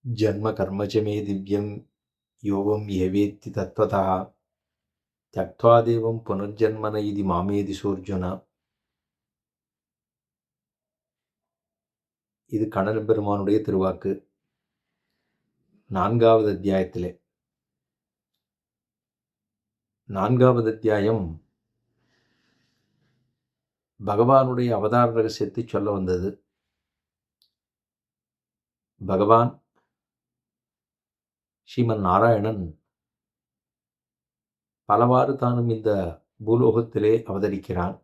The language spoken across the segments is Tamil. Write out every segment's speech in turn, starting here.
ஜன்ம கர்ம மே திவ்யம் யோகம் ஏவேத்தி தத்வதா தக்த்வா தேவம் புனர்ஜன்மன இது மாமேதி சோர்ஜுனா. இது கண்ணன் பெருமானுடைய திருவாக்கு. 4வது அத்தியாயத்திலே 4வது அத்தியாயம் பகவானுடைய அவதார ரகசியத்தை சொல்ல வந்தது. பகவான் ஸ்ரீமன் நாராயணன் பலவாறு தானும் இந்த பூலோகத்திலே அவதரிக்கிறான்.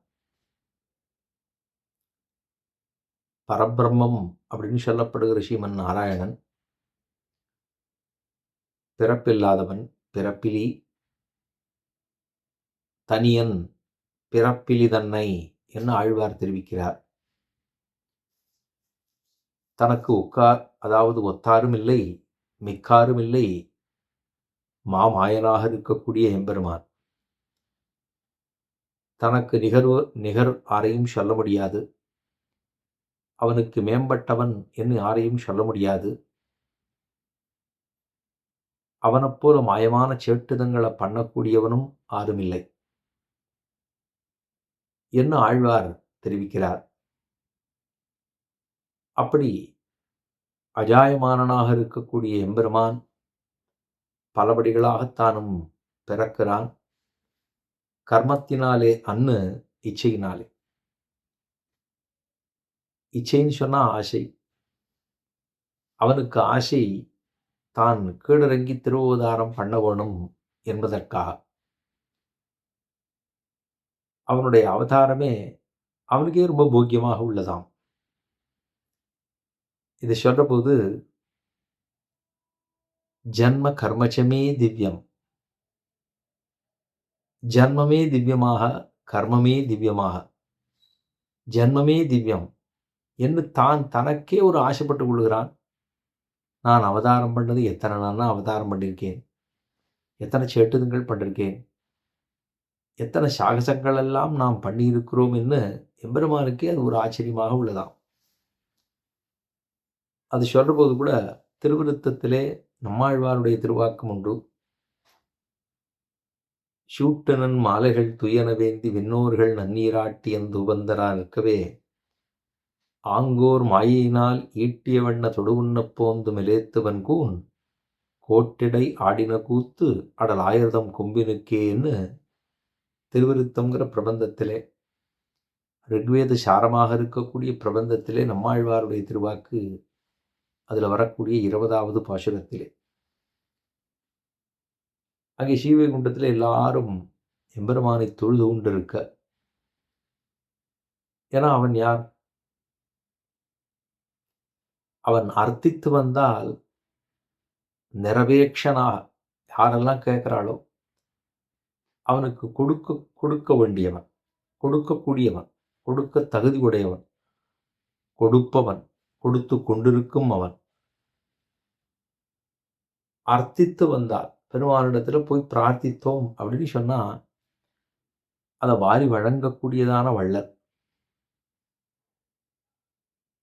பரபிரம்மம் அப்படின்னு சொல்லப்படுகிற ஸ்ரீமன் நாராயணன் பிறப்பில்லாதவன், பிறப்பிலி, தனியன், பிறப்பிலி தன்னை என்று ஆழ்வார் தெரிவிக்கிறார். தனக்கு அதாவது ஒத்தாரும் இல்லை, மிக்காரும் இல்லை, மாமாயனாக இருக்கக்கூடிய எம்பெருமான். தனக்கு நிகர் யாரையும் சொல்ல முடியாது. அவனுக்கு மேம்பட்டவன் என்று யாரையும் சொல்ல முடியாது. அவனைப்போல மாயமான சேட்டுதங்களை பண்ணக்கூடியவனும் யாருமில்லை என்று ஆழ்வார் தெரிவிக்கிறார். அப்படி அஜாயமானனாக இருக்கக்கூடிய எம்பெருமான் பலபடிகளாகத்தானும் பிறக்கிறான். கர்மத்தினாலே அன்னு, இச்சையினாலே. இச்சைன்னு சொன்னா ஆசை. அவனுக்கு ஆசை தான் கீழிறங்கி திருவதாரம் பண்ண வேணும் என்பதற்காக. அவனுடைய அவதாரமே அவனுக்கே ரொம்ப போக்கியமாக உள்ளதாம். இதை சொல்ற போது ஜன்ம கர்மச்சமே திவ்யம், ஜன்மமே திவ்யமாக, கர்மமே திவ்யமாக, ஜன்மமே திவ்யம் என்று தான் தனக்கே ஒரு ஆசைப்பட்டு கொள்கிறான். நான் அவதாரம் பண்ணது எத்தனை நானா அவதாரம் பண்ணியிருக்கேன், எத்தனை சேட்டுதங்கள் பண்ணியிருக்கேன், எத்தனை சாகசங்கள் எல்லாம் நாம் பண்ணியிருக்கிறோம் என்று எம்பெருமானுக்கே அது ஒரு ஆச்சரியமாக உள்ளதாம். அது சொல்ற போது கூட திருவிருத்தத்திலே நம்மாழ்வாருடைய திருவாக்கம் உண்டு. சூட்டனன் மாலைகள் துயனவேந்தி விண்ணோர்கள் நன்னீராட்டி அந்த உபந்தரா நிற்கவே ஆங்கோர் மாயினால் ஈட்டிய வண்ண தொடுவுண்ண போந்து மிலேத்துவன் கூன் கோட்டிடை ஆடின கூத்து அடல் ஆயிரதம் கொம்பினுக்கேன்னு திருவிருத்தங்கிற பிரபந்தத்திலே, ரிக்வேத சாரமாக இருக்கக்கூடிய பிரபந்தத்திலே நம்மாழ்வாருடைய திருவாக்கு அதில் வரக்கூடிய 20வது பாசுரத்திலே. அங்கே ஸ்ரீவைகுண்டத்தில் எல்லாரும் எம்பெருமானை தொழுது கொண்டிருக்க. ஏன்னா அவன் யார்? அவன் அர்த்தித்து வந்தால் நிரபேட்சனாக யாரெல்லாம் கேட்கிறாளோ அவனுக்கு கொடுக்க வேண்டியவன், கொடுக்கக்கூடியவன், கொடுக்க தகுதி உடையவன், கொடுப்பவன், கொடுத்து கொண்டிருக்கும் அவன். அர்த்தித்து வந்தால் பெருமானிடத்துல போய் பிரார்த்தித்தோம் அப்படின்னு சொன்னா அதை வாரி வழங்கக்கூடியதான வள்ளல்.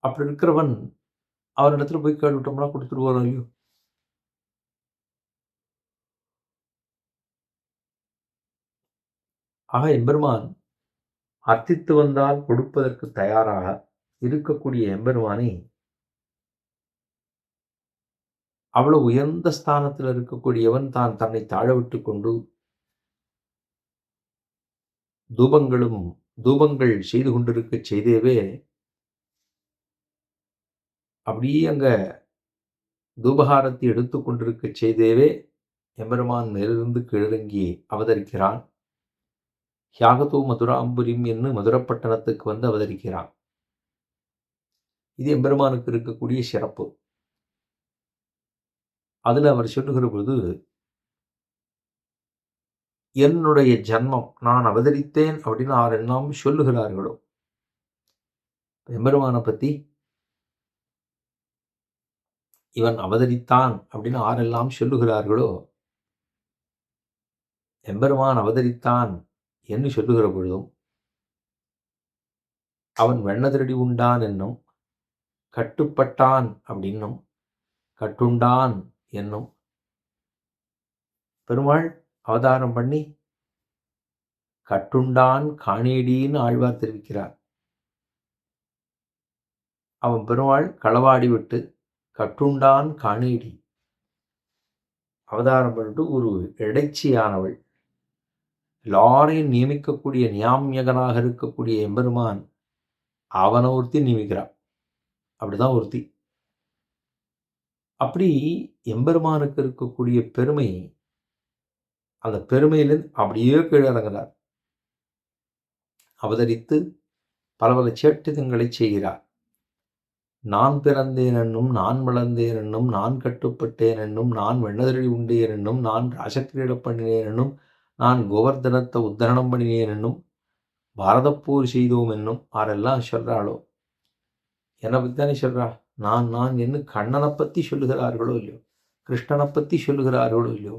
அப்படி இருக்கிறவன் அவரிடத்துல போய் கேட்டுவிட்டோம்னா கொடுத்துருவாரோ இல்லையோ? ஆக எம்பெருமான் அர்த்தித்து வந்தால் கொடுப்பதற்கு தயாராக இருக்கக்கூடிய எம்பெருமானை அவ்வளவு உயர்ந்த ஸ்தானத்தில் இருக்கக்கூடியவன் தான் தன்னை தாழ விட்டு கொண்டு தூபங்கள் செய்து கொண்டிருக்க செய்தேவே அப்படியே அங்க தூபகாரத்தை எடுத்து கொண்டிருக்க செய்தேவே எம்பெருமான் மேலிருந்து கீழிறங்கி அவதரிக்கிறான். தியாகத்தோ மதுராம்புரிம் என்று மதுரப்பட்டணத்துக்கு வந்து அவதரிக்கிறான். இது எம்பெருமானுக்கு இருக்கக்கூடிய சிறப்பு. அதில் அவர் சொல்லுகிற பொழுது என்னுடைய ஜன்மம் நான் அவதரித்தேன் அப்படின்னு யாரெல்லாம் சொல்லுகிறார்களோ, எம்பெருமானை பற்றி இவன் அவதரித்தான் அப்படின்னு யாரெல்லாம் சொல்லுகிறார்களோ, எம்பெருமான் அவதரித்தான் என்று சொல்லுகிற பொழுதும் அவன் வெண்ணதிரடி உண்டான் என்னும், கட்டுப்பட்டான் அப்படின்னும், கட்டுண்டான் என்னும் பெருமாள் அவதாரம் பண்ணி கட்டுண்டான் காணேடின்னு ஆழ்வார் தெரிவிக்கிறார். அவன் பெருமாள் களவாடி விட்டு கட்டுண்டான் காணேடி அவதாரம் பண்ணிட்டு ஒரு இடைச்சியானவள், எல்லாரையும் நியமிக்கக்கூடிய நியாமியகனாக இருக்கக்கூடிய எம்பெருமான் அவனை ஒருத்தி நியமிக்கிறான். அப்படிதான் ஒருத்தி. அப்படி எம்பெருமானுக்கு இருக்கக்கூடிய பெருமை, அந்த பெருமையிலிருந்து அப்படியே கீழே இறங்குகிறார். அவதரித்து பல பல சேட்டிதங்களை செய்கிறார். நான் பிறந்தேன் என்னும், நான் வளர்ந்தேன் என்னும், நான் கட்டுப்பட்டேன் என்னும், நான் வெண்ணதடி உண்டேன் என்னும், நான் ராசக்கிரீட பண்ணினேன் என்னும், நான் கோவர்தனத்தை உத்தரணம் பண்ணினேன் என்னும், பாரதப்போர் செய்தோம் என்னும் ஆரெல்லாம் சொல்கிறாளோ, என்னை பற்றி தானே சொல்கிறா. நான் என்று கண்ணனை பற்றி சொல்லுகிறார்களோ இல்லையோ, கிருஷ்ணனை பற்றி சொல்லுகிறார்களோ இல்லையோ,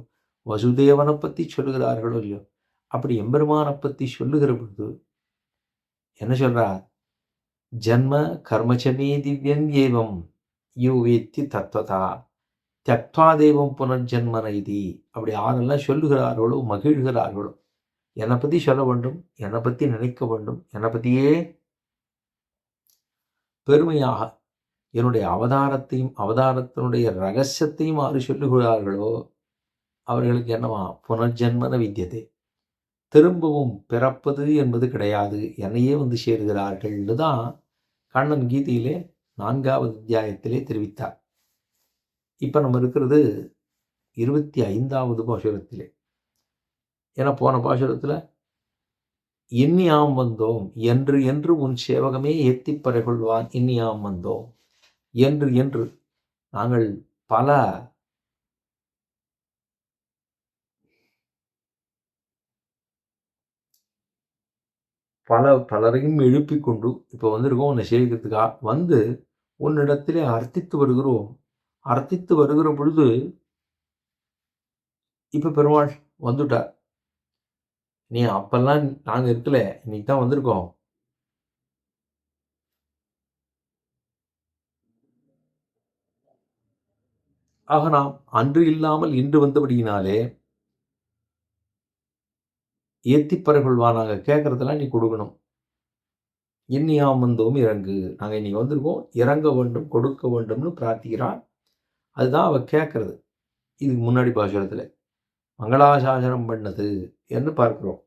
வசுதேவனை பற்றி சொல்லுகிறார்களோ இல்லையோ, அப்படி எம்பெருமானை பற்றி சொல்லுகிற பொழுது என்ன சொல்கிறார்? ஜன்ம கர்மச்சமே திவ்யன் ஏவம் யோ வேத்தி தத்வதா தத்வா தேவம் புனர்ஜன்மன இதி. அப்படி யாரெல்லாம் சொல்லுகிறார்களோ, மகிழ்கிறார்களோ, என்னை பற்றி சொல்ல வேண்டும், என்னை பற்றி நினைக்க வேண்டும், என்னை பற்றியே பெருமையாக என்னுடைய அவதாரத்தையும் அவதாரத்தினுடைய ரகசியத்தையும் யாரு சொல்லுகிறார்களோ அவர்களுக்கு என்னவா? புனர்ஜன்மன வித்தியதே, திரும்பவும் பிறப்பது என்பது கிடையாது, என்னையே வந்து சேருகிறார்கள்னு தான் கண்ணன் கீதையிலே 4வது அத்தியாயத்திலே தெரிவித்தார். இப்போ நம்ம இருக்கிறது 25வது பாசுரத்திலே. ஏன்னா போன பாசுரத்தில் இன்னியாம் வந்தோம் என்று என்று உன் சேவகமே ஏத்தி பறைகொள்வான், இன்னியாம் வந்தோம் என்று என்று நாங்கள் பலரையும் எழுப்பி கொண்டு இப்போ வந்திருக்கோம் உன்னை சேவிக்கிறதுக்காக. வந்து உன்னிடத்திலே அர்த்தித்து வருகிறோம். அர்த்தித்து வருகிற பொழுது இப்போ பெருமாள் வந்துட்டார். நீ அப்பெல்லாம் நாங்கள் இருக்கல, இன்னைக்கு தான் வந்திருக்கோம். ஆக நாம் அன்று இல்லாமல் இன்று வந்தபடியினாலே ஏத்திப்பறைகொள்வா, நாங்கள் கேட்கறதெல்லாம் நீ கொடுக்கணும். இன்னியாம் வந்தோம் இறங்கு, நாங்கள் இன்னைக்கு வந்திருக்கோம், இறங்க வேண்டும், கொடுக்க வேண்டும்னு பிரார்த்திக்கிறான். அதுதான் அவ கேட்கறது. இதுக்கு முன்னாடி பாசுரத்தில் மங்களாசாசனம் பண்ணது என்று பார்க்கிறோம்.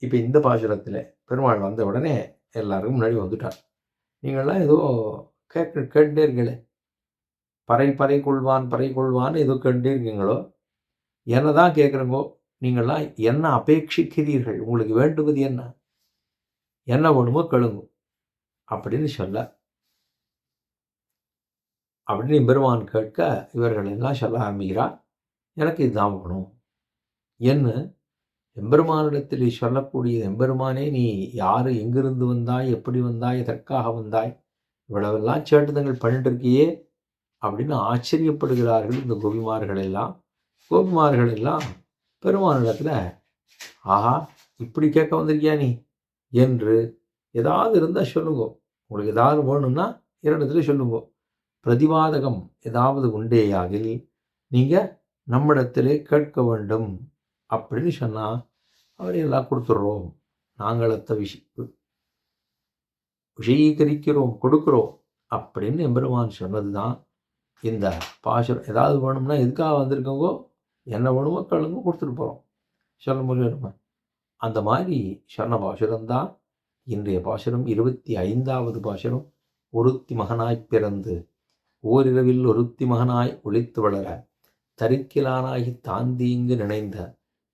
இப்போ இந்த பாசுரத்தில் பெருமாள் வந்த உடனே எல்லாருக்கும் முன்னாடி வந்துட்டார். நீங்கள்லாம் ஏதோ கேட்டுட்டே இருக்கீங்களே, பறை கொள்வான் ஏதோ கேட்டுட்டே இருக்கீங்களோ, என்ன தான் கேட்குறங்கோ, நீங்கள்லாம் என்ன அபேட்சிக்கிறீர்கள், உங்களுக்கு வேண்டுவது என்ன, என்ன வேணுமோ கேளுங்க அப்படின்னு சொல்ல, அப்படின்னு பெருமான் கேட்க இவர்கள் எல்லாம் சொல்ல ஆரம்பிக்கிறார். எனக்கு இதுதான் வேணும் என்ன எம்பெருமானிடத்தில் சொல்லக்கூடிய, எம்பெருமானே நீ யார், எங்கிருந்து வந்தாய், எப்படி வந்தாய், எதற்காக வந்தாய், இவ்வளவெல்லாம் சேட்டுதங்கள் பண்ணிட்டு இருக்கியே அப்படின்னு ஆச்சரியப்படுகிறார்கள் இந்த கோபிமார்கள் எல்லாம். பெருமானிடத்தில் ஆஹா இப்படி கேட்க வந்திருக்கியா நீ என்று ஏதாவது இருந்தால் சொல்லுங்க, உங்களுக்கு ஏதாவது வேணும்னா இரண்டத்துல சொல்லுங்க, பிரதிவாதகம் ஏதாவது உண்டேயாகில் நீங்கள் நம்மிடத்திலே கேட்க வேண்டும் அப்படின்னு சொன்னால் அவரை எல்லாம் கொடுத்துட்றோம், நாங்களத்தை விஷயீகரிக்கிறோம், கொடுக்குறோம் அப்படின்னு எம்பெருமான் சொன்னது தான் இந்த பாசுரம். ஏதாவது வேணும்னா எதுக்காக வந்திருக்கோங்கோ, என்ன வேணுமோ கழுங்க கொடுத்துட்டு போகிறோம், சொல்ல முடியணுமா. அந்த மாதிரி சொன்ன பாசுரம்தான் இன்றைய பாசுரம். 25வது பாசுரம். ஒருத்தி மகனாய் பிறந்து ஓரிரவில் ஒருத்தி மகனாய் ஒளித்து வளர தரிக்கிலானாகி தாந்தீங்கு நினைந்த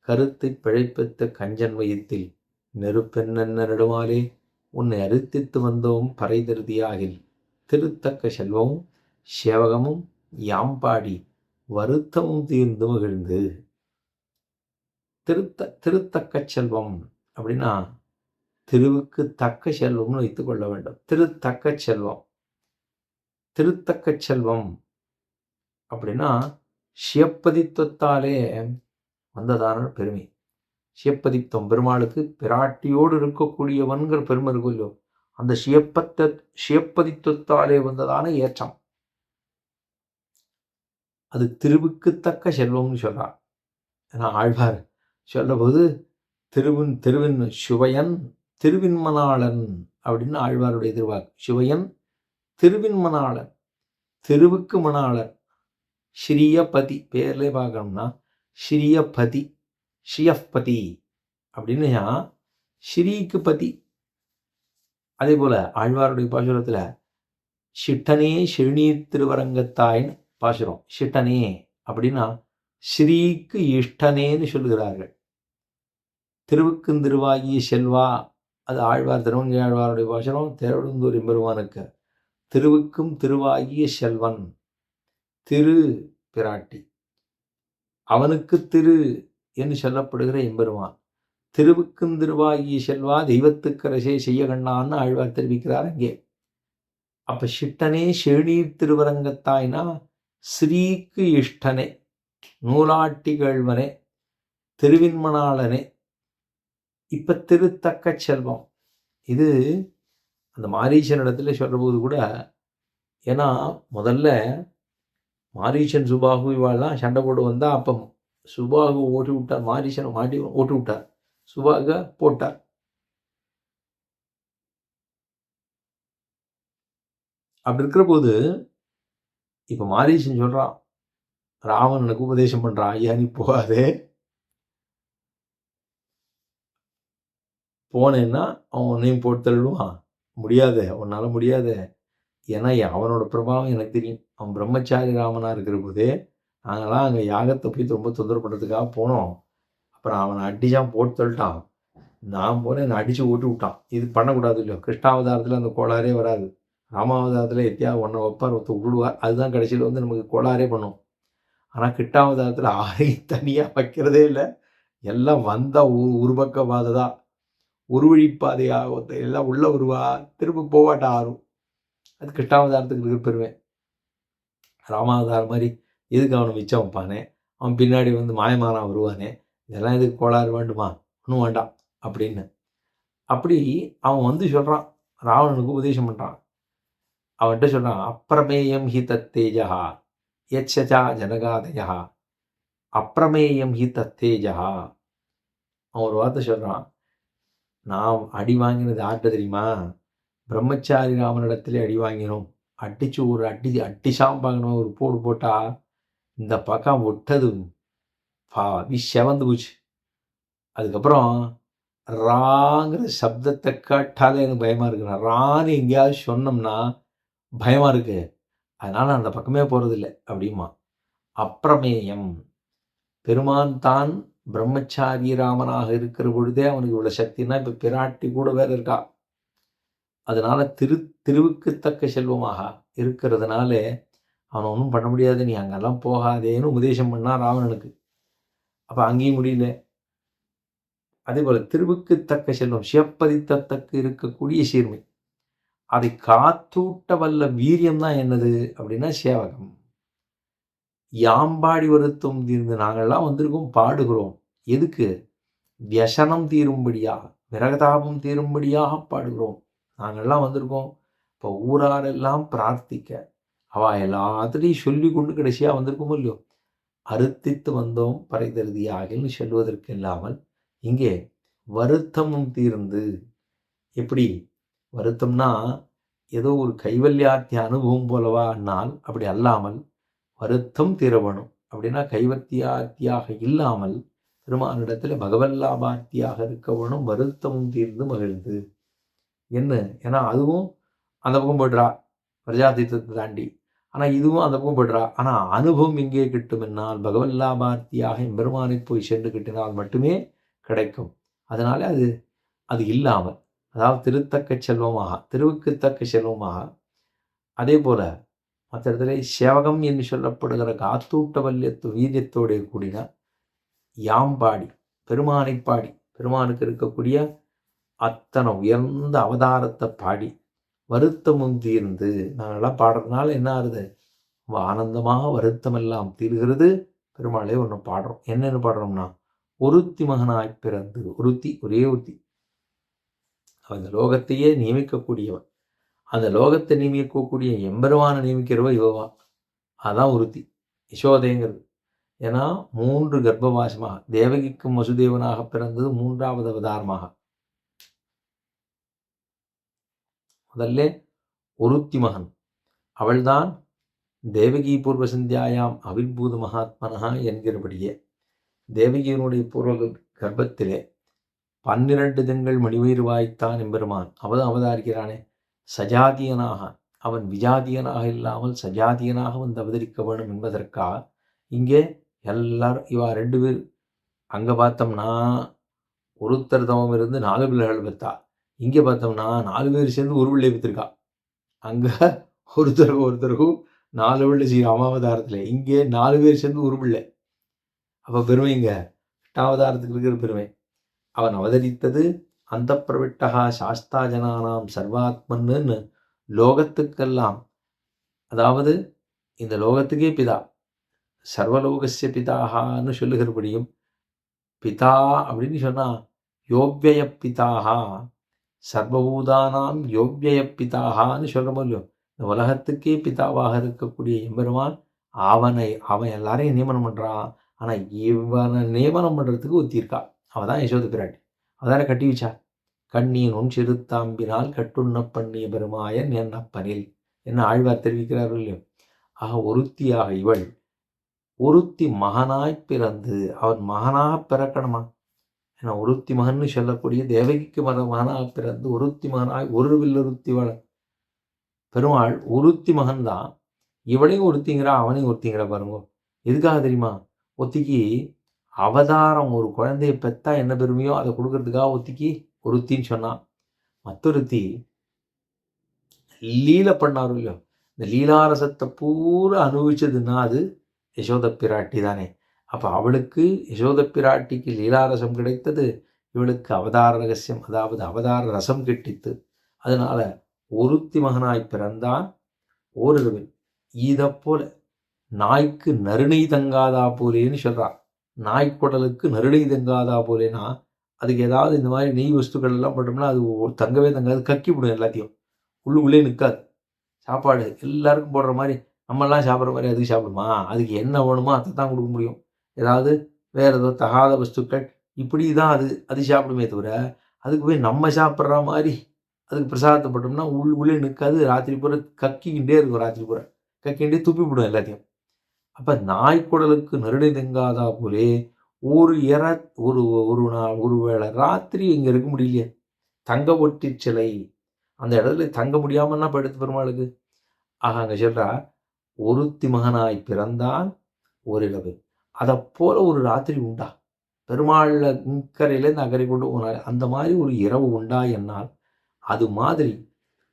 கருத்தை பிழைப்பித்த கஞ்சன் வயிற்றில் நெருப்பென்ன நெடுமாலே உன்னை அறுத்தித்து வந்தோம் பறைதருதியாகில் திருத்தக்க செல்வமும் சேவகமும் யாம்பாடி வருத்தமும் தீர்ந்து மகிழ்ந்து. திருத்தக்க செல்வம் அப்படின்னா திருவுக்கு தக்க செல்வம்னு வைத்துக் கொள்ள வேண்டும். திருத்தக்க செல்வம் அப்படின்னா சிவப்பதித்துவத்தாலே வந்ததான பெருமை. சிவப்பதித்துவம் பெருமாளுக்கு பிராட்டியோடு இருக்கக்கூடியவன்கிற பெருமை இருக்கும் இல்லையோ, அந்த சிவப்பதித்துவத்தாலே வந்ததான ஏற்றம். அது திருவுக்குத்தக்க செல்வம்னு சொல்கிறார். ஏன்னா ஆழ்வார் சொல்லபோது திருவின் சுவையன் திருவின்மணாளன் அப்படின்னு ஆழ்வாருடைய திருவாக்கு. சுவையன் திருவின்மணாளன், திருவுக்கு மணாளன், ஸ்ரீயபதி. பேர்லேயே பார்க்கணும்னா ஸ்ரீயபதி, ஸ்ரீயப்பதி அப்படின்னு ஸ்ரீக்கு பதி. அதே போல ஆழ்வாருடைய பாசுரத்தில் சிட்டனே செழுநீர் திருவரங்கத்தாயின்னு பாசுரம். சிட்டனே அப்படின்னா ஸ்ரீக்கு இஷ்டனேன்னு சொல்லுகிறார்கள். திருவுக்குந்திருவாகிய செல்வா, அது ஆழ்வார் திருவங்கை ஆழ்வாருடைய பாசுரம். தேவடுந்தூர் எம்பெருமானுக்கு திருவுக்கும் திருவாகிய செல்வன், திரு பிராட்டி, அவனுக்கு திரு என்று சொல்லப்படுகிற எம்பெருமான். திருவுக்கும் திருவாகிய செல்வா தெய்வத்துக்கரசே செய்ய கண்ணான்னு ஆழ்வார் தெரிவிக்கிறார் அங்கே. அப்ப சிட்டனே செழுநீர் திருவரங்கத்தாய்னா ஸ்ரீக்கு இஷ்டனே, நூலாட்டிகழ்வனே, திருவின்மணாளனே. இப்ப திருத்தக்க செல்வம், இது அந்த மாரீசன் இடத்துல சொல்றபோது கூட, ஏன்னா முதல்ல மாரீசன் சுபாகு இவாள்லாம் சண்டை போட்டு வந்தா அப்ப சுபாகு ஓட்டி விட்டார், மாரீசனை மாட்டி ஓட்டி விட்டார், சுபாக போட்டார். அப்படி இருக்கிற போது இப்ப மாரீசன் சொல்றான், ராவணனுக்கு உபதேசம் பண்றான், ஐயா நீ போகாதே, போனேன்னா அவன் உன்னையும் போட்டு தள்ளுவான், முடியாத, உன்னால முடியாத. ஏன்னா அவனோட பிரபாவம் எனக்கு தெரியும். அவன் பிரம்மச்சாரி ராமனாக இருக்கிற போதே நாங்கள்லாம் அங்கே யாகத்தை போய் ரொம்ப தொந்தரவு பண்ணுறதுக்காக போனோம். அப்புறம் அவனை அடிச்சான், போட்டு தள்ளிட்டான். நான் போனேன், என்னை அடித்து ஓட்டி விட்டான். இது பண்ணக்கூடாது இல்லையோ. கிருஷ்ணாவதாரத்தில் அந்த கோளாறே வராது. ராமாவதாரத்தில் எத்தியாவது ஒன்றை வைப்பார், ஒருத்தர் விடுவார், அதுதான் கடைசியில் வந்து நமக்கு கோளாறே பண்ணும். ஆனால் கிருஷ்ணாவதாரத்தில் ஆரையும் தனியாக வைக்கிறதே இல்லை. எல்லாம் வந்தால் ஒரு பக்கம் பாதைதான், ஒரு வழிப்பாதையாக ஒருத்தர் எல்லாம் உள்ள வருவா, திரும்ப போவாட்டா ஆறும். அது கிருஷ்ணாவதாரத்துக்கு இருக்கிற பெருமை. ராமாவதாரம் மாதிரி எதுக்கு அவனை மிச்சம் வைப்பானே, அவன் பின்னாடி வந்து மாயமானான் வருவானே, இதெல்லாம் எதுக்கு கோளாறு வேண்டுமா, ஒன்றும் வேண்டாம் அப்படின்னு. அப்படி அவன் வந்து சொல்கிறான், ராவணனுக்கு உபதேசம் பண்ணுறான். அவன்கிட்ட சொல்கிறான், அப்பிரமேயம் ஹி தத்தேஜா யச்சா ஜனகாதயா, அப்பிரமேயம் ஹி தத்தேஜா. அவன் ஒரு வார்த்தை சொல்கிறான், நான் அடி வாங்கினது ஆட்ட தெரியுமா, பிரம்மச்சாரி ராமனிடத்திலே அடி வாங்கினோம். அடிச்சு ஒரு அடி சாம்பாங்கணும், ஒரு போடு போட்டா இந்த பக்கம் விட்டது செவந்து போச்சு. அதுக்கப்புறம் ராங்கிற சப்தத்தை கேட்டாலே எனக்கு பயமா இருக்கு. ரான்னு எங்கேயாவது சொன்னோம்னா பயமா இருக்கு, அதனால அந்த பக்கமே போறதில்லை அப்படிமா. அப்பிரமேயம், பெருமான் தான் பிரம்மச்சாரி ராமனாக இருக்கிற பொழுதே அவனுக்கு இவ்வளவு சக்தினா, இப்ப பிராட்டி கூட வேற இருக்கா. அதனால திருவுக்குத்தக்க செல்வமாக இருக்கிறதுனால அவனை ஒன்றும் பண்ண முடியாது, நீ அங்கெல்லாம் போகாதேன்னு உபதேசம் பண்ணா ராவணனுக்கு. அப்போ அங்கேயும் முடியல. அதே போல திருவுக்குத்தக்க செல்வம், சிவப்பதித்தக்கு இருக்கக்கூடிய சீர்மை, அதை காத்தூட்ட வல்ல வீரியம் தான் என்னது அப்படின்னா சேவகம். யாம்பாடி வருத்தம் தீர்ந்து நாங்கள்லாம் வந்திருக்கோம், பாடுகிறோம். எதுக்கு? வியசனம் தீரும்படியாக, விரகதாபம் தீரும்படியாக பாடுகிறோம். நாங்கள்லாம் வந்திருக்கோம் இப்போ ஊராரெல்லாம் பிரார்த்திக்க, அவள் எல்லாத்திலையும் சொல்லி கொண்டு கடைசியாக வந்திருக்கோமோ இல்லையோ, அறுத்தித்து வந்தோம் பறை தருதியாகன்னு சொல்வதற்கு இல்லாமல் இங்கே வருத்தமும் தீர்ந்து. எப்படி வருத்தம்னா ஏதோ ஒரு கைவல்யாத்திய அனுபவம் போலவா அண்ணால், அப்படி அல்லாமல் வருத்தம் தீரவணும். அப்படின்னா கைவத்தியாத்தியாக இல்லாமல் பெருமானிடத்தில் பகவல்லாபாத்தியாக இருக்கவனும் வருத்தமும் தீர்ந்து மகிழ்ந்து என்ன. ஏன்னா அதுவும் அந்த பக்கம் போய்ட்றா பிரஜாதித்தத்தை தாண்டி, ஆனால் இதுவும் அந்த பக்கம் போய்ட்றா. ஆனால் அனுபவம் எங்கே கிட்டும் என்னால் பகவல்லாபாத்தியாக எம்பெருமானை போய் சென்று கிட்டினால் மட்டுமே கிடைக்கும். அதனால அது இல்லாமல், அதாவது திருத்தக்க செல்வமாக, திருவுக்குத்தக்க செல்வமாக. அதே போல மற்ற இடத்துல சேவகம் என்று சொல்லப்படுகிற காத்தூட்ட வல்லியத்து வீரியத்தோடைய கூடின யாம்பாடி, பெருமானை பாடி, பெருமானுக்கு இருக்கக்கூடிய அத்தனை உயர்ந்த அவதாரத்தை பாடி வருத்தமும் தீர்ந்து நாங்கள்லாம் பாடுறதுனால என்ன ஆகுது, ஆனந்தமாக வருத்தம் எல்லாம் தீர்கிறது. பெருமாளே ஒன்று பாடுறோம். என்னென்னு பாடுறோம்னா, ஒருத்தி மகனாய் பிறந்து, ஒருத்தி, ஒரே ஒருத்தி, அந்த லோகத்தையே நியமிக்கக்கூடியவன், அந்த லோகத்தை நியமிக்கக்கூடிய எம்பெருமான நியமிக்கிறவ இவவா, அதான் ஒருத்தி. யசோதைங்கிறது. ஏன்னா 3 கர்ப்பவாசமாக தேவகிக்கும் வசுதேவனாக பிறந்தது 3வது அவதாரமாக. முதல்ல ஒருத்தி மகன், அவள்தான் தேவகி பூர்வ சந்தியாயாம் அவிர்பூத மகாத்மனா என்கிறபடியே தேவகியினுடைய பூர்வ கர்ப்பத்திலே 12 திங்கள் மணிவயிறு வாய்த்தான் எம்பெருமான். அவன் அவதாரிக்கிறானே சஜாதியனாக, அவன் விஜாதியனாக இல்லாமல் சஜாதியனாக வந்து அவதரிக்க வேண்டும் என்பதற்காக இங்கே எல்லாரும் இவா 2 பேர். அங்கே பார்த்தோம்னா ஒருத்தர் தவம் இருந்து 4 பிள்ளைகள் பெற்றா. இங்கே பார்த்தோம்னா 4 பேர் சேர்ந்து ஒரு பிள்ளை பெற்றிருக்கா. அங்கே ஒருத்தருக்கும் 4 பிள்ளை செய்யும் அமாவதாரத்தில், இங்கே 4 பேர் சேர்ந்து ஒரு பிள்ளை. அப்போ பெருமைங்க 8அவதாரத்துக்கு இருக்கிற பெருமை. அவன் அவதரித்தது அந்த பிரவிட்டகா சாஸ்தா ஜனானாம் சர்வாத்மன்னு லோகத்துக்கெல்லாம், அதாவது இந்த லோகத்துக்கே பிதா, சர்வலோகஸ்ய பிதாகான்னு சொல்லுகிறபடியும் பிதா அப்படின்னு சொன்னால் யோக்யய பிதாகா, சர்வபூதானாம் யோக்யய பிதாகான்னு சொல்கிறோமோ இல்லையோ, இந்த உலகத்துக்கே பிதாவாக இருக்கக்கூடிய எம்பெருமான் அவன் எல்லாரையும் நியமனம் பண்ணுறான். ஆனால் இவனை நியமனம் பண்ணுறதுக்கு ஒத்தியிருக்கா. அவள் தான் யசோத பிராட்டி. அவதான கட்டி வச்சா. கண்ணீன் உன் சிறுத்தாம்பினால் கட்டுண்ண பண்ணிய பெருமாயன் என் அப்பனில் என்ன ஆழ்வார் தெரிவிக்கிறார்கள் இல்லையோ. ஆக ஒருத்தியாக இவள் ஒருத்தி மகனாய் பிறந்து, அவன் மகனாக பிறக்கணுமா? ஏன்னா ஒருத்தி மகன்னு சொல்லக்கூடிய தேவகிக்கு மகனாக பிறந்து ஒருத்தி மகனாய் ஒரு வில்லொருத்தி வள பெருமாள் ஒருத்தி மகன்தான். இவளையும் ஒருத்திங்கிறா அவனையும் ஒருத்திங்கிற பாருங்க. எதுக்காக தெரியுமா? ஒத்திக்கு அவதாரம், ஒரு குழந்தைய பெற்றா என்ன பெருமையோ அதை கொடுக்கறதுக்காக ஒத்திக்கு ஒருத்தின்னு சொன்னான். மற்றொருத்தி லீலை பண்ணாரும் இல்லையோ, இந்த லீலாரசத்தை பூரா அனுபவிச்சதுன்னா அது யசோத பிராட்டி தானே. அப்போ அவளுக்கு யசோத பிராட்டிக்கு லீலாரசம் கிடைத்தது, இவளுக்கு அவதார ரகசியம், அதாவது அவதார ரசம் கிட்டித்து. அதனால ஒருத்தி மகனாய் பிறந்தான் ஓரிரவில். இதை போல நாய்க்கு நறுநெய் தங்காதா போலேன்னு சொல்கிறான். நாய்க்குடலுக்கு நறுநெய் தங்காதா போலேன்னா அதுக்கு ஏதாவது இந்த மாதிரி நெய் வஸ்துக்கள் எல்லாம் போட்டோம்னா அது தங்கவே தங்காது, கக்கி விடும், எல்லாத்தையும் உள்ளே நிற்காது. சாப்பாடு எல்லாருக்கும் போடுற மாதிரி நம்மெல்லாம் சாப்பிட்ற மாதிரி அதுக்கு சாப்பிடுமா? அதுக்கு என்ன வேணுமோ அதை தான் கொடுக்க முடியும். ஏதாவது வேறு ஏதோ தகாத வஸ்துக்கள் இப்படி தான் அது சாப்பிடுமே தவிர அதுக்கு போய் நம்ம சாப்பிட்ற மாதிரி அதுக்கு பிரசாதத்தை போட்டோம்னா உள்ளே நிற்காது. ராத்திரி பூரா கக்கிக்கிட்டே இருக்கும், ராத்திரி பூரா கக்கிண்டே துப்பி விடும் எல்லாத்தையும். அப்போ நாய்க்குடலுக்கு நறுநெய் தங்காதா போலே ஒரு வேளை ராத்திரி இங்கே இருக்க முடியலையே, தங்க ஒட்டி சிலை அந்த இடத்துல தங்க முடியாமல்னா படுத்து பெருமாளுக்கு. ஆக அங்கே சொல்றா ஒருத்தி மகனாய் பிறந்தான் ஓரிரவு. அதை போல ஒரு ராத்திரி உண்டா? பெருமாள்ல இக்கரையிலேருந்து அக்கறை கொண்டு போனார். அந்த மாதிரி ஒரு இரவு உண்டா என்னால்? அது மாதிரி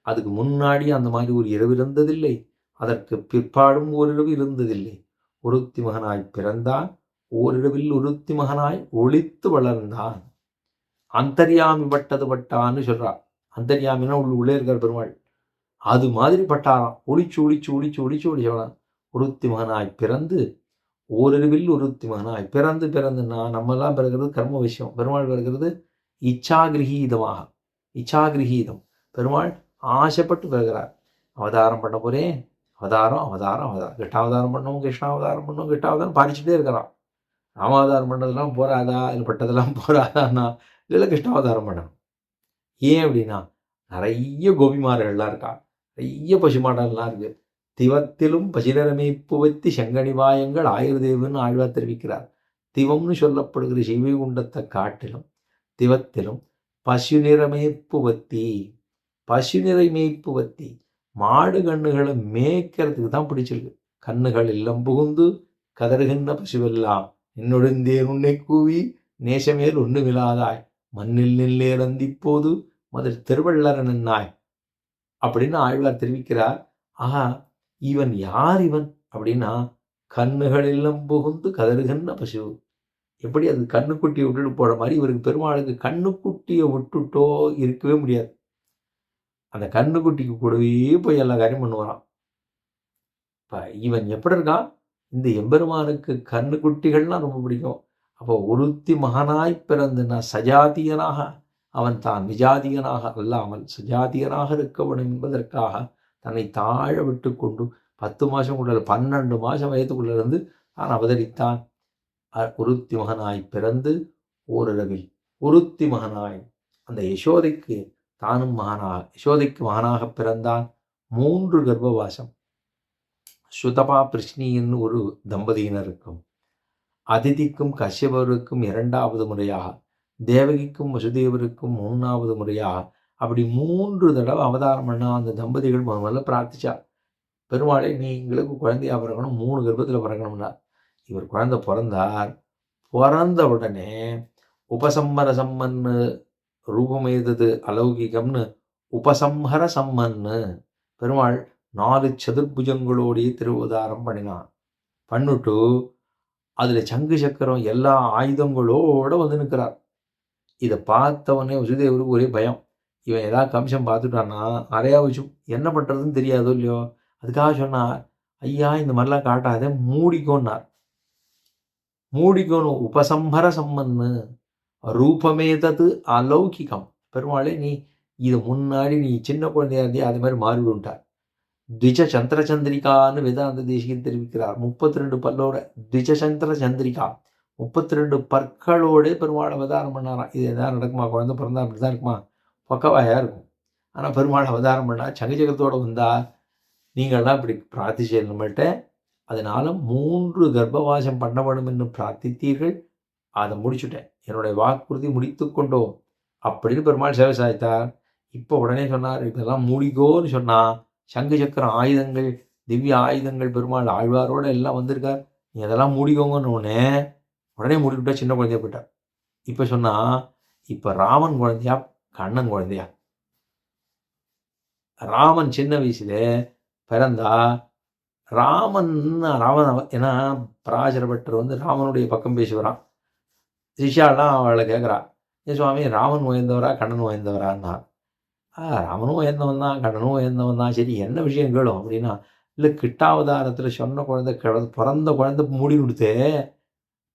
அதுக்கு முன்னாடி அந்த மாதிரி ஒரு இரவு இருந்ததில்லை, அதற்கு பிற்பாடும் ஓரிரவு இருந்ததில்லை. ஒருத்தி மகனாய் பிறந்தான் ஓரிரவில் ஒருத்தி மகனாய் ஒளித்து வளர்ந்தான். அந்தர்யாமி பட்டது பட்டான்னு சொல்றான். அந்தர்யாமின்னா உள்ளே இருக்கிற பெருமாள் அது மாதிரி பட்டாராம். ஒளிச்சு ஒருத்தி மகனாய் பிறந்து ஓரிரவில் ஒருத்தி மகனாய் பிறந்துன்னா நம்மெல்லாம் பிறகுறது கர்ம விஷயம், பெருமாள் பிறகுறது இச்சாகிரகீதமாக. இச்சாகிரகீதம் பெருமாள் ஆசைப்பட்டு பிறகுறார். அவதாரம் பண்ண போறேன், அவதாரம் கிருஷ்ணாவதாரம் பண்ணவும் கிருஷ்ணாவதாரம் பாரிச்சுட்டே இருக்கிறான். ராமாவதாரம் பண்ணதெல்லாம் போராதா, இல்லை பட்டதெல்லாம் போராதான்னா இல்லை கிருஷ்ணாவதாரம் பண்ணணும். ஏன் அப்படின்னா நிறைய கோபிமார்கள்லாம் இருக்கா, நிறைய பசுமாடெல்லாம் இருக்கு. திவத்திலும் பசிரமேப்புவத்தி செங்கனிவாயங்கள் ஆயுர்தேவன்னு ஆழ்வார் தெரிவிக்கிறார். திவம்னு சொல்லப்படுகிற சிவகுண்டத்தை காட்டிலும் திவத்திலும் பசுநிறை மேய்ப்புவத்தி மாடு கண்ணுகளை மேய்க்கிறதுக்கு தான் பிடிச்சிருக்கு. கண்ணுகள் இல்லம் புகுந்து கதறுகின்ற பசுவெல்லாம் என்னொடுந்தேன் உன்னை கூவி நேசமேல் ஒன்றுமில்லாதாய் மண்ணில் நெல்லேறந்திப்போது மதில் திருவள்ளரன் என்னாய் அப்படின்னு ஆழ்வார் தெரிவிக்கிறார். ஆஹா, இவன் யார் இவன் அப்படின்னா கண்ணுகள் இல்லம் புகுந்து கதறுகின்ற பசு. எப்படி அது கண்ணுக்குட்டியை விட்டுட்டு போற மாதிரி இவருக்கு பெருமாளுக்கு கண்ணுக்குட்டியை விட்டுட்டோ இருக்கவே முடியாது. அந்த கண்ணுக்குட்டிக்கு கூடவே போய் எல்லா காரியம் பண்ணுவாராம். இப்போ இவன் எப்படி இருக்கான்? இந்த எம்பெருமானுக்கு கண்ணுக்குட்டிகள்லாம் ரொம்ப பிடிக்கும். அப்போ ஒருத்தி மகனாய் பிறந்துன்னா சஜாதியனாக, அவன் தான் விஜாதியனாக அல்லாமல் சஜாதியனாக இருக்க வேண்டும் என்பதற்காக தன்னை தாழ விட்டு கொண்டு 10 மாதம் 12 மாதம் வயதுக்குள்ளே இருந்து தான் அவதரித்தான். ஒருத்தி மகனாய் பிறந்து ஓரிரவில் ஒருத்தி மகனாய் அந்த யசோதைக்கு தானும் யசோதைக்கு மகனாக பிறந்தான். 3 கர்ப்பவாசம். சுதபா பிருஷ்ணின்னு ஒரு தம்பதியினருக்கும், அதிதிக்கும் கஷ்யபருக்கும் 2வது முறையாக, தேவகிக்கும் வசுதேவருக்கும் 3வது முறையாக, அப்படி 3 தடவை அவதாரம் பண்ண அந்த தம்பதிகள் முதல்ல பிரார்த்திச்சா, பெருமாளே நீ எங்களுக்கு குழந்தையா பிறக்கணும், 3 கர்ப்பத்தில் பிறக்கணும்னா. இவர் குழந்தை பிறந்தார். பிறந்த உடனே உபசம்மர சம்மன்னு ரூபமேதது அலௌகிகம்னு உபசம்ஹர சம்மன்னு பெருமாள் 4 சதுர்புஜங்களோடைய திருவதாரம் பண்ணினான். பண்ணிட்டு அதில் சங்கு சக்கரம் எல்லா ஆயுதங்களோடு வந்து நிற்கிறார். இதை பார்த்தவொடனே வசுதேவருக்கு ஒரே பயம். இவன் ஏதாவது கம்சம் பார்த்துட்டான்னா நிறையா வச்சு என்ன பண்ணுறதுன்னு தெரியாதோ இல்லையோ. அதுக்காக சொன்னார், ஐயா இந்த மாதிரிலாம் காட்டாத, மூடிக்கோன்னார். மூடிக்கோணும். உபசம்ஹர சம்மன்னு ரூபமேதது அலௌகிகம். பெருமாளே நீ இது முன்னாடி நீ சின்ன குழந்தையா இருந்தே அது மாதிரி மாறிவிட்டார். த்விஜ சந்திர சந்திரிகான்னு வேதாந்த தேசிகன் தெரிவிக்கிறார். 32 பல்லோட த்விஜ சந்திர சந்திரிகா, 32 பற்களோடு பெருமாள் அவதாரம் பண்ணாராம். இது எதாவது நடக்குமா? குழந்தை பிறந்தா அப்படி தான் இருக்குமா? பக்கவாயாக இருக்கும். ஆனால் பெருமாள் அவதாரம் பண்ணால் சங்கஜகத்தோடு வந்தால் நீங்கள்லாம் இப்படி பிரார்த்திச்சே நம்மள்கிட்ட, அதனால் 3 கர்ப்பவாசம் பண்ண வேண்டும் என்று பிரார்த்தித்தீர்கள், அதை முடிச்சுட்டேன், என்னுடைய வாக்குறுதி முடித்து கொண்டோம் அப்படின்னு பெருமாள் சேவை சாய்த்தார். இப்போ உடனே சொன்னார், இதெல்லாம் மூடிக்கோன்னு சொன்னால் சங்கு சக்கரம் ஆயுதங்கள், திவ்ய ஆயுதங்கள் பெருமாள் ஆழ்வாரோடு எல்லாம் வந்திருக்கார், நீ அதெல்லாம் மூடிக்கோங்கன்னு உடனே மூடிவிட்டா சின்ன குழந்தைய போயிட்டார். இப்போ சொன்னால் இப்போ ராமன் குழந்தையா கண்ணன் குழந்தையா? ராமன் சின்ன வயசுல பிறந்தா ராமன் ஏன்னா பராசரப்பட்டர் வந்து ராமனுடைய பக்கம் பேசுகிறான். சிஷாலாம் அவளை கேட்குறா, ஏன் சுவாமி ராமன் உயர்ந்தவரா கண்ணன் உயர்ந்தவரான்னா? ராமனும் உயர்ந்தவன் தான், கண்ணனும் உயர்ந்தவன் தான், சரி என்ன விஷயம் கேளும் அப்படின்னா, இல்லை கிட்டாவதாரத்தில் சொன்ன குழந்தை பிறந்த குழந்தை மூடி கொடுத்து,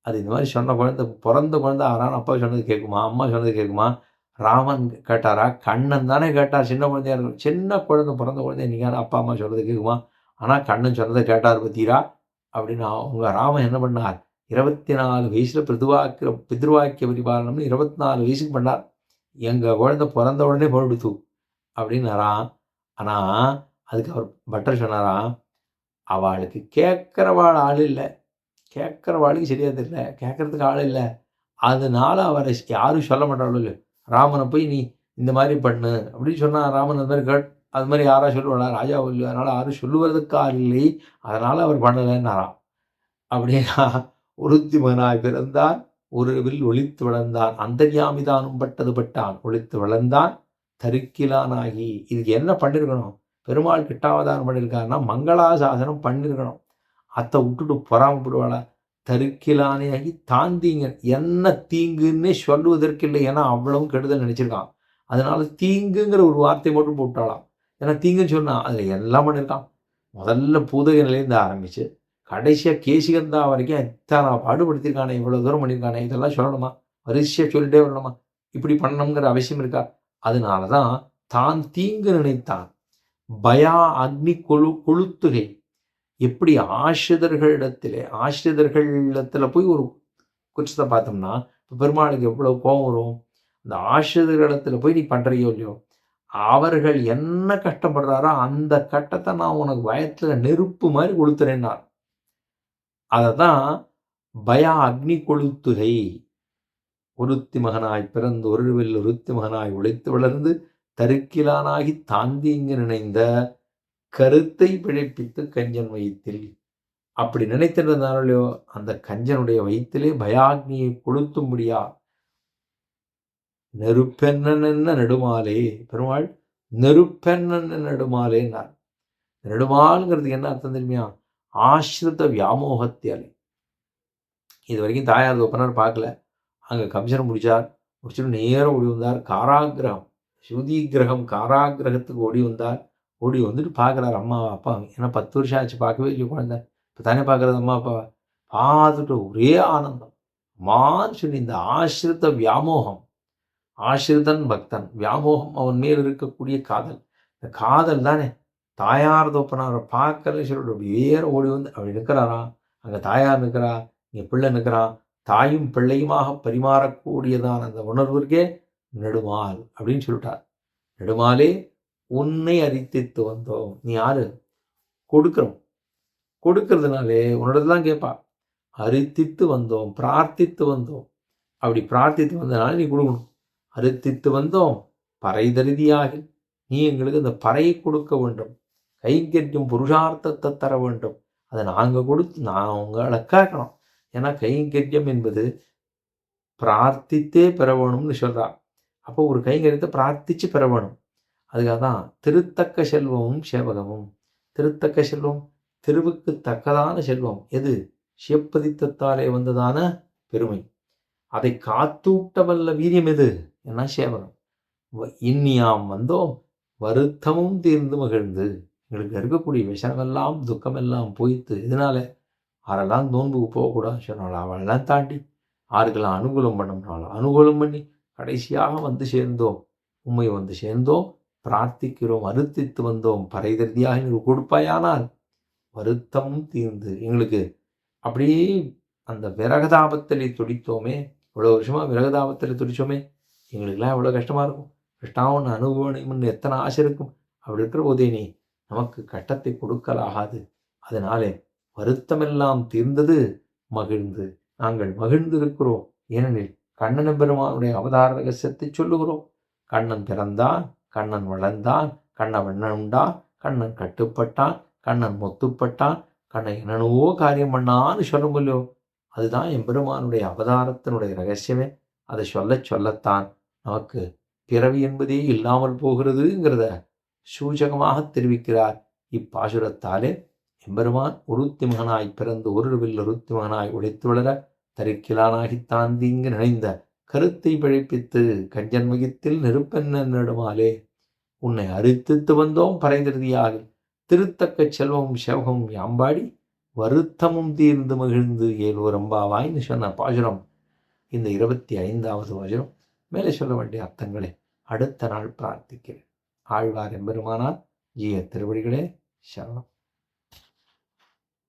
அது இந்த மாதிரி சொன்ன குழந்தை பிறந்த குழந்தை ஆறான் அப்பா சொன்னது கேட்குமா, அம்மா சொன்னது கேட்குமா? ராமன் கேட்டாரா? கண்ணன் தானே கேட்டார். சின்ன குழந்தையா இருக்கும், சின்ன குழந்தை பிறந்த குழந்தை நீங்க அப்பா அம்மா சொன்னது கேட்குமா? ஆனால் கண்ணன் சொன்னதை கேட்டார் பத்தீரா அப்படின்னு. அவங்க ராமன் என்ன பண்ணார்? 24 வயசில் பித்ருவாக்கிய பரிபாலனம்னு 24 வயசுக்கு பண்ணார். எங்கள் குழந்தை பிறந்த உடனே போடுத்து அப்படின்னாராம். ஆனால் அதுக்கு அவர் பட்டர் சொன்னாராம், அவளுக்கு கேட்குறவாள் ஆள் இல்லை, கேட்குறவாளுக்கு சரியாக தெரியல, கேட்குறதுக்கு ஆள் இல்லை, அதனால அவரை யாரும் சொல்ல மாட்டாளோ இல்லை. ராமனை போய் நீ இந்த மாதிரி பண்ணு அப்படின்னு சொன்னால் ராமன் அது மாதிரி அது மாதிரி யாரா சொல்லுவாளா? ராஜா இல்லை, அதனால் யாரும் சொல்லுவதற்கு ஆள் இல்லை, அதனால் அவர் பண்ணலைன்னாராம். அப்படின்னா ஒருத்தி மகனாய் பிறந்தான், ஒருவில் ஒளித்து வளர்ந்தான், அந்தர்யாமிதானும் பட்டது பட்டான், ஒளித்து வளர்ந்தான் தருக்கிலானாகி. இதுக்கு என்ன பண்ணியிருக்கணும்? பெருமாள் கிட்டாவதாரம் பண்ணியிருக்காருன்னா மங்களாசாசனம் பண்ணியிருக்கணும். அத்தை விட்டுட்டு பொறாமப்படுவாளா? தருக்கிலானே ஆகி தாந்தீங்க, என்ன தீங்குன்னே சொல்லுவதற்கு இல்லை, ஏன்னா அவ்வளவும் கெடுதல் நினச்சிருக்கான். அதனால தீங்குங்கிற ஒரு வார்த்தை மட்டும் போட்டாலாம். ஏன்னா தீங்குன்னு சொன்னால் அதில் எல்லாம் பண்ணியிருக்கான். முதல்ல பூதக நிலையிலேருந்து ஆரம்பிச்சு கடைசியாக கேசிகந்தா வரைக்கும் எத்தனை பாடுபடுத்தியிருக்கானே, இவ்வளோ தூரம் பண்ணியிருக்கானே, இதெல்லாம் சொல்லணுமா? வரிசையாக சொல்லிட்டே வரணுமா? இப்படி பண்ணணுங்கிற அவசியம் இருக்கா? அதனால தான் தான் தீங்கு நினைத்தான். பயா அக்னி கொளுத்துகை. எப்படி ஆசிரியர்களிடத்தில் போய் ஒரு குற்றத்தை பார்த்தோம்னா, இப்போ பெருமாளுக்கு எவ்வளோ கோபம் வரும். அந்த ஆசிரியர்களிடத்தில் போய் நீ பண்ணுறியோ இல்லையோ, அவர்கள் என்ன கஷ்டப்படுறாரோ அந்த கட்டத்தை நான் உனக்கு வயத்தில் நெருப்பு மாதிரி கொளுத்துறேன்னார். அதை தான் பயா அக்னி கொளுத்துகை. ஒருத்தி மகனாய் பிறந்து ஒருவில் ஒருத்தி மகனாய் உழைத்து வளர்ந்து தருக்கிலானாகி தாந்திங்கு நினைந்த கருத்தை பிழைப்பித்து கஞ்சன் வயிற்றில். அப்படி நினைத்திருந்தாலோ அந்த கஞ்சனுடைய வயிற்றிலே பயாக்னியை கொளுத்தும்படியா நெருப்பென்ன நெடுமாலே. பெருமாள் நெருப்பென்ன நெடுமாலேன்னார். நெடுமாலுங்கிறதுக்கு என்ன அர்த்தம் தெரியுமா? ஆசிரித வியாமோகத்தியாலே. இது வரைக்கும் தாயார் ஒப்பனார் பார்க்கல. அங்கே கம்சனை முடிச்சுட்டு நேரம் ஓடி வந்தார். காராகிரகம் சுதீகிரகம் காராகிரகத்துக்கு ஓடி வந்தார். ஓடி வந்துட்டு பார்க்குறாரு அம்மா அப்பா. ஏன்னா 10 வருஷம் ஆச்சு பார்க்கவே இல்லை குழந்தை. இப்போ தானே பார்க்குறது அம்மா அப்பாவை. பார்த்துட்டு ஒரே ஆனந்தம். அம்மான்னு சொல்லி இந்த ஆசிரித்த வியாமோகம், ஆசிரிதன் பக்தன், வியாமோகம் அவன் மேல் இருக்கக்கூடிய காதல். இந்த காதல் தானே தாயார் தோப்பனாரை பார்க்கல சொல்லிட்டு அப்படி வேற ஓடி வந்து அப்படி நிற்கிறாராம். அங்கே தாயார் நிற்கிறா, இங்கே பிள்ளை நிற்கிறான். தாயும் பிள்ளையுமாக பரிமாறக்கூடியதான அந்த உணர்விற்கே நெடுமால் அப்படின்னு சொல்லிட்டார். நெடுமாலே உன்னை அரித்தித்து வந்தோம். நீ யாரு? கொடுக்குறோம். கொடுக்கறதுனாலே உன்னோடதான் கேட்பா. அரித்தித்து வந்தோம், பிரார்த்தித்து வந்தோம். அப்படி பிரார்த்தித்து வந்தனால நீ கொடுக்கணும். அரித்தித்து வந்தோம் பறைதருதியாக நீ எங்களுக்கு அந்த பறையை கொடுக்க வேண்டும். கைங்கரியம் புருஷார்த்தத்தை தர வேண்டும். அதை நாங்கள் கொடுத்து நான் உங்களை கேட்கணும். ஏன்னா கைங்கரியம் என்பது பிரார்த்தித்தே பெற வேணும்னு சொல்கிறார். அப்போ ஒரு கைங்கரியத்தை பிரார்த்தித்து பெற வேணும். அதுக்காக தான் திருத்தக்க செல்வமும் சேவகமும். திருத்தக்க செல்வம் திருவுக்கு தக்கதான செல்வம் எது? சிவப்பதித்தத்தாலே வந்ததான பெருமை. அதை காத்தூட்ட வல்ல வீரியம் எது? என்ன சேவகம். இன்னியாம் வந்தோம் வருத்தமும் தீர்ந்து மகிழ்ந்து. எங்களுக்கு இருக்கக்கூடிய விஷமெல்லாம் துக்கமெல்லாம் போய்த்து. இதனால ஆரெல்லாம் நோன்புக்கு போகக்கூடாதுன்னு சொன்னாலும் அவளெல்லாம் தாண்டி ஆறுக்கெல்லாம் அனுகூலம் பண்ணோம்னாலும் அனுகூலம் பண்ணி கடைசியாக வந்து சேர்ந்தோம். உண்மை வந்து சேர்ந்தோம், பிரார்த்திக்கிறோம், அறுத்தித்து வந்தோம். பறைதருதியாக எங்களுக்கு கொடுப்பாயானால் வருத்தமும் தீர்ந்து. எங்களுக்கு அப்படியே அந்த விரகதாபத்திலே துடித்தோமே, இவ்வளோ வருஷமாக விரகதாபத்தில் துடித்தோமே, எங்களுக்கெல்லாம் எவ்வளோ கஷ்டமாக இருக்கும். கஷ்டம் ஒன்று அனுபவம்னு எத்தனை ஆசை இருக்கும். அப்படி இருக்கிற போதே நீ நமக்கு கட்டத்தை கொடுக்கலாகாது. அதனாலே வருத்தமெல்லாம் தீர்ந்தது மகிழ்ந்து. நாங்கள் மகிழ்ந்திருக்கிறோம். ஏனெனில் கண்ணன் பெருமானுடைய அவதார ரகசியத்தை சொல்லுகிறோம். கண்ணன் பிறந்தான், கண்ணன் வளர்ந்தான், கண்ணவண்ணன் உண்டான், கண்ணன் கட்டுப்பட்டான், கண்ணன் மொத்துப்பட்டான், கண்ணன் என்னென்னவோ காரியம் பண்ணான்னு சொல்ல முடியும். அதுதான் எம்பெருமானுடைய அவதாரத்தினுடைய ரகசியமே. அதை சொல்லத்தான் நமக்கு பிறவி என்பதே இல்லாமல் போகிறதுங்கிறத சூச்சகமாக தெரிவிக்கிறார் இப்பாசுரத்தாலே. எம்பெருமான் ஒருத்தி மகனாய் பிறந்து ஒருவில் ஒருத்தி மகனாய் உழைத்து வளர தரிக்கிலானாகி தாந்திங்கு நினைந்த கருத்தை பிழைப்பித்து கஞ்சன்மயத்தில் நெருப்பென்ன நெடுமாலே உன்னை அறுத்தித்து வந்தோம் பறைதிருதியாக திருத்தக்க செல்வமும் சேவகமும் யாம்பாடி வருத்தமும் தீர்ந்து மகிழ்ந்து ஏழுவரம்பாவாய்னு சொன்ன பாசுரம் இந்த 25வது பாசுரம். மேலே சொல்ல வேண்டிய அர்த்தங்களை அடுத்த நாள் பிரார்த்திக்கிறேன். ஆழ்வார் எம்பெருமானார் ஜீய திருவடிகளே சரணம்.